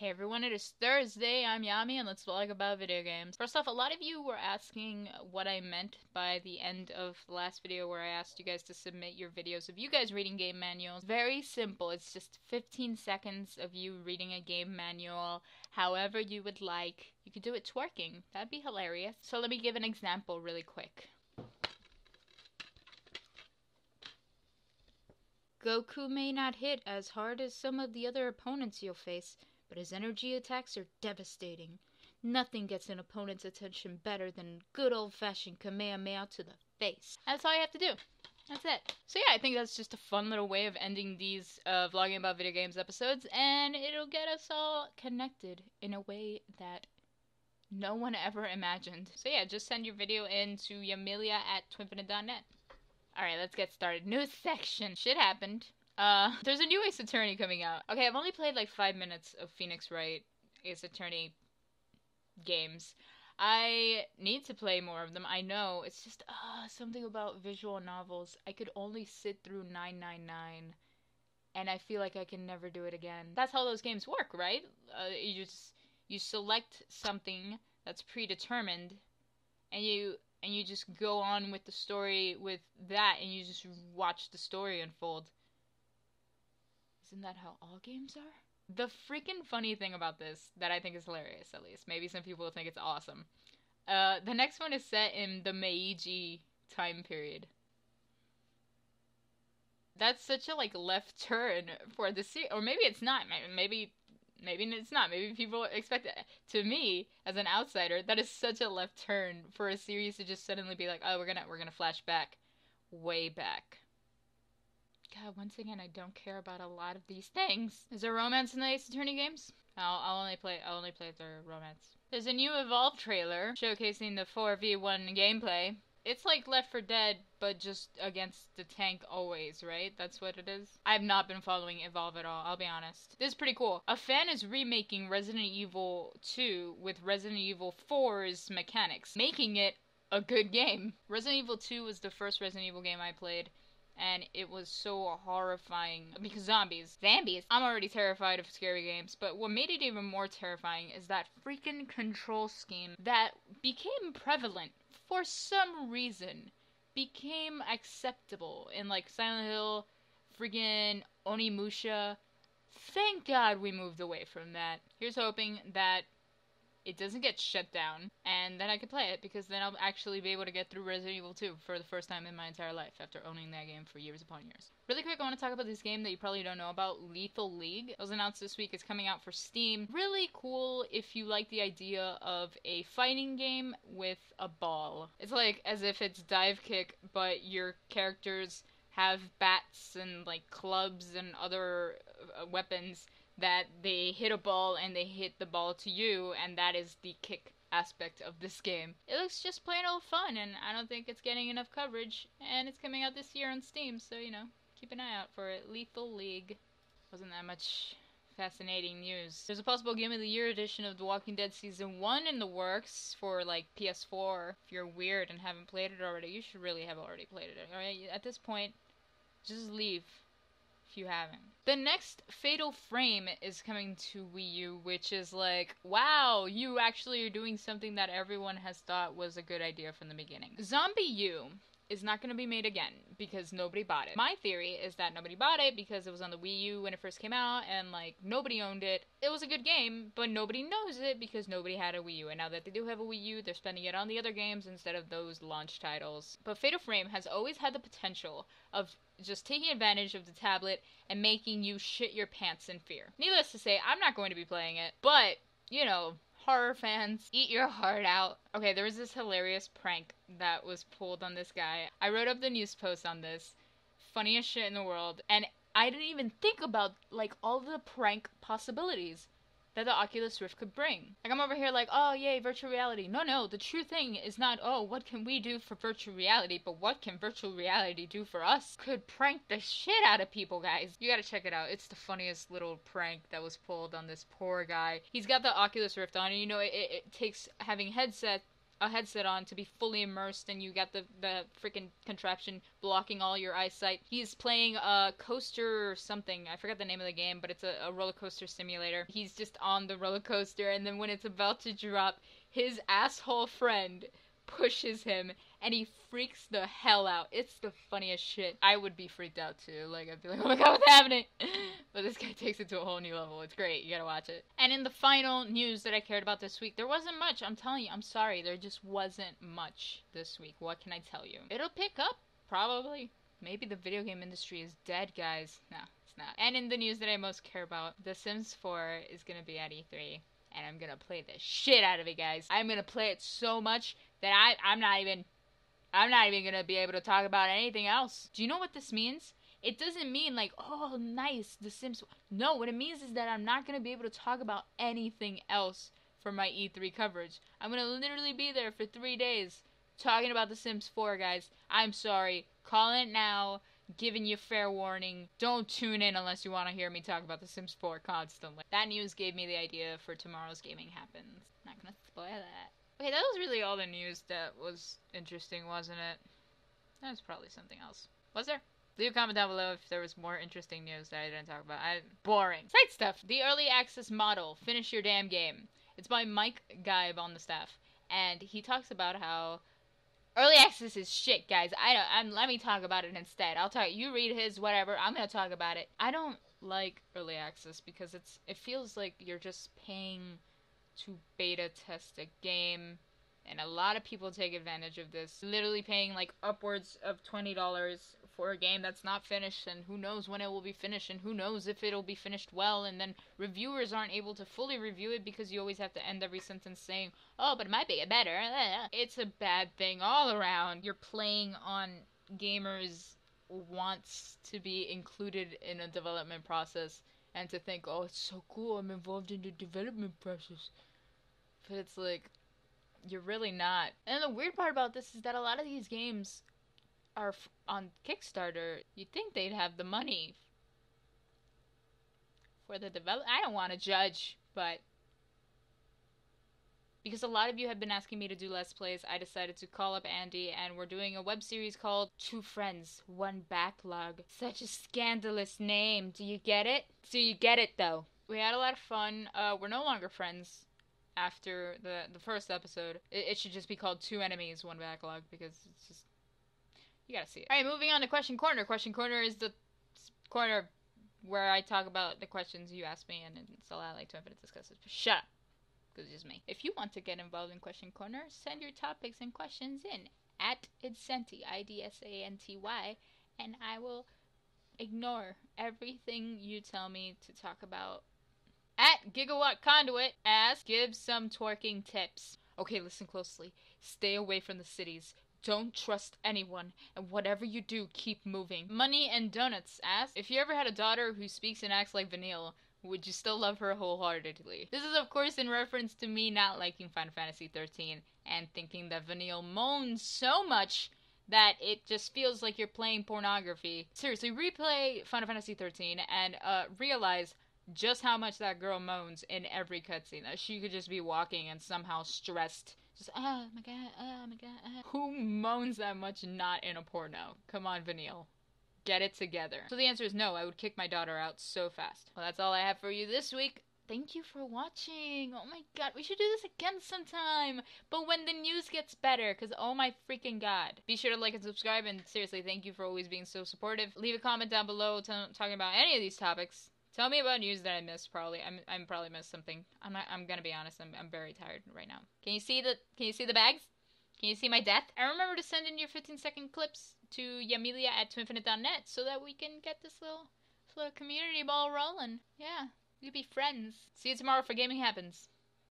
Hey everyone, it is Thursday. I'm Yami and let's vlog about video games. First off, a lot of you were asking what I meant by the end of the last video where I asked you guys to submit your videos of you guys reading game manuals. Very simple. It's just 15 seconds of you reading a game manual however you would like. You could do it twerking. That'd be hilarious. So let me give an example really quick. Goku may not hit as hard as some of the other opponents you'll face, but his energy attacks are devastating. Nothing gets an opponent's attention better than good old-fashioned Kamehameha to the face. That's all you have to do. That's it. So yeah, I think that's just a fun little way of ending these vlogging about video games episodes, and it'll get us all connected in a way that no one ever imagined. So yeah, just send your video in to yamilia@twinfinite.net. Alright, let's get started. News section. Shit happened. There's a new Ace Attorney coming out. Okay, I've only played like 5 minutes of Phoenix Wright Ace Attorney games. I need to play more of them. I know. It's just, something about visual novels. I could only sit through 999, and I feel like I can never do it again. That's how those games work, right? You select something that's predetermined, and you just go on with the story with that, and you just watch the story unfold. Isn't that how all games are? The freaking funny thing about this, that I think is hilarious at least, maybe some people will think it's awesome, the next one is set in the Meiji time period. That's such a, like, left turn for the series. Or maybe it's not. Maybe it's not. Maybe people expect it. To me, as an outsider, that is such a left turn for a series to just suddenly be like, oh, we're gonna flash back, way back. God, once again, I don't care about a lot of these things. Is there romance in the Ace Attorney games? I'll only play if they're romance. There's a new Evolve trailer showcasing the 4v1 gameplay. It's like Left 4 Dead, but just against the tank always, right? That's what it is. I've not been following Evolve at all, I'll be honest. This is pretty cool. A fan is remaking Resident Evil 2 with Resident Evil 4's mechanics, making it a good game. Resident Evil 2 was the first Resident Evil game I played, and it was so horrifying because zombies. I'm already terrified of scary games, but what made it even more terrifying is that freaking control scheme that became prevalent for some reason, became acceptable in like Silent Hill, friggin' Onimusha. Thank God we moved away from that. Here's hoping that it doesn't get shut down, and then I can play it, because then I'll actually be able to get through Resident Evil 2 for the first time in my entire life, after owning that game for years upon years. Really quick, I want to talk about this game that you probably don't know about, Lethal League. It was announced this week. It's coming out for Steam. Really cool if you like the idea of a fighting game with a ball. It's like as if it's Dive Kick, but your characters have bats and like clubs and other weapons that they hit a ball and they hit the ball to you, and that is the kick aspect of this game. It looks just plain old fun, and I don't think it's getting enough coverage, and it's coming out this year on Steam, so, you know, keep an eye out for it. Lethal League. Wasn't that much fascinating news. There's a possible Game of the Year edition of The Walking Dead Season 1 in the works for, like, PS4. If you're weird and haven't played it already, you should really have already played it, alright? At this point, just leave if you haven't. The next Fatal Frame is coming to Wii U, which is like, wow, you actually are doing something that everyone has thought was a good idea from the beginning. Zombie U is not going to be made again because nobody bought it. My theory is that nobody bought it because it was on the Wii U when it first came out, and like nobody owned it. It was a good game, but nobody knows it because nobody had a Wii U, and now that they do have a Wii U, they're spending it on the other games instead of those launch titles. But Fatal Frame has always had the potential of just taking advantage of the tablet and making you shit your pants in fear. Needless to say, I'm not going to be playing it, but, you know, horror fans, eat your heart out. Okay, there was this hilarious prank that was pulled on this guy. I wrote up the news post on this. Funniest shit in the world. And I didn't even think about, like, all the prank possibilities that the Oculus Rift could bring. Like, I'm over here like, oh, yay, virtual reality. No, the true thing is not, oh, what can we do for virtual reality, but what can virtual reality do for us? Could prank the shit out of people, guys. You gotta check it out. It's the funniest little prank that was pulled on this poor guy. He's got the Oculus Rift on, and you know, it takes having headset a headset on to be fully immersed, and you got the freaking contraption blocking all your eyesight. He's playing a coaster or something. I forgot the name of the game, but it's a roller coaster simulator. He's just on the roller coaster, and then when it's about to drop, his asshole friend pushes him, and he freaks the hell out. It's the funniest shit. I would be freaked out too. Like, I'd be like, oh my god, what's happening? But this guy takes it to a whole new level. It's great. You gotta watch it. And in the final news that I cared about this week, there wasn't much. I'm telling you, I'm sorry. There just wasn't much this week. What can I tell you? It'll pick up, probably. Maybe the video game industry is dead, guys. No, it's not. And in the news that I most care about, The Sims 4 is gonna be at E3. And I'm gonna play the shit out of it, guys. I'm gonna play it so much that I'm not even gonna be able to talk about anything else. Do you know what this means? It doesn't mean like, oh, nice, The Sims. No, what it means is that I'm not gonna be able to talk about anything else for my E3 coverage. I'm gonna literally be there for 3 days talking about The Sims 4, guys. I'm sorry. Call it now. Giving you fair warning. Don't tune in unless you want to hear me talk about The Sims 4 constantly. That news gave me the idea for tomorrow's Gaming Happens. Not gonna spoil that. Okay, that was really all the news that was interesting, wasn't it? That was probably something else. Was there? Leave a comment down below if there was more interesting news that I didn't talk about. Boring. Site stuff. The Early Access Model. Finish Your Damn Game. It's by Mike Geib on the staff. And he talks about how Early access is shit, guys. Let me talk about it instead. You read his whatever. I'm gonna talk about it. I don't like early access because it feels like you're just paying to beta test a game, and a lot of people take advantage of this. Literally paying like upwards of $20 for a game that's not finished, and who knows when it will be finished, and who knows if it'll be finished well, and then reviewers aren't able to fully review it because you always have to end every sentence saying, oh, but it might be better. It's a bad thing all around. You're playing on gamers' wants to be included in a development process, and to think, oh, it's so cool, I'm involved in the development process. But it's like, you're really not. And the weird part about this is that a lot of these games are on Kickstarter. You'd think they'd have the money for the development. I don't want to judge, but because a lot of you have been asking me to do Let's Plays, I decided to call up Andy, and we're doing a web series called Two Friends, One Backlog. Such a scandalous name. Do you get it? Do you get it, though? We had a lot of fun. We're no longer friends after the first episode. It should just be called Two Enemies, One Backlog, because it's just, you gotta see it. Alright, moving on to Question Corner. Question Corner is the corner where I talk about the questions you ask me, and it's allowed like 2 minutes to discuss it. Shut up. Because it's just me. If you want to get involved in Question Corner, send your topics and questions in at Idsanty, IDSANTY, and I will ignore everything you tell me to talk about. At Gigawatt Conduit asks, give some twerking tips. Okay, listen closely. Stay away from the cities. Don't trust anyone, and whatever you do, keep moving. Money and Donuts asks, if you ever had a daughter who speaks and acts like Vanille, would you still love her wholeheartedly? This is, of course, in reference to me not liking Final Fantasy XIII and thinking that Vanille moans so much that it just feels like you're playing pornography. Seriously, replay Final Fantasy XIII and realize just how much that girl moans in every cutscene. That she could just be walking and somehow stressed. Just, oh my god, oh my god. Who moans that much not in a porno? Come on, Vanille. Get it together. So the answer is no, I would kick my daughter out so fast. Well, that's all I have for you this week. Thank you for watching. Oh my god, we should do this again sometime. But when the news gets better, because oh my freaking god. Be sure to like and subscribe, and seriously, thank you for always being so supportive. Leave a comment down below talking about any of these topics. Tell me about news that I missed, probably. I'm probably missed something. I'm gonna be honest, I'm very tired right now. Can you see the bags? Can you see my death? And remember to send in your 15-second clips to yamilia@twinfinite.net so that we can get this little community ball rolling. Yeah, we could be friends. See you tomorrow for Gaming Happens.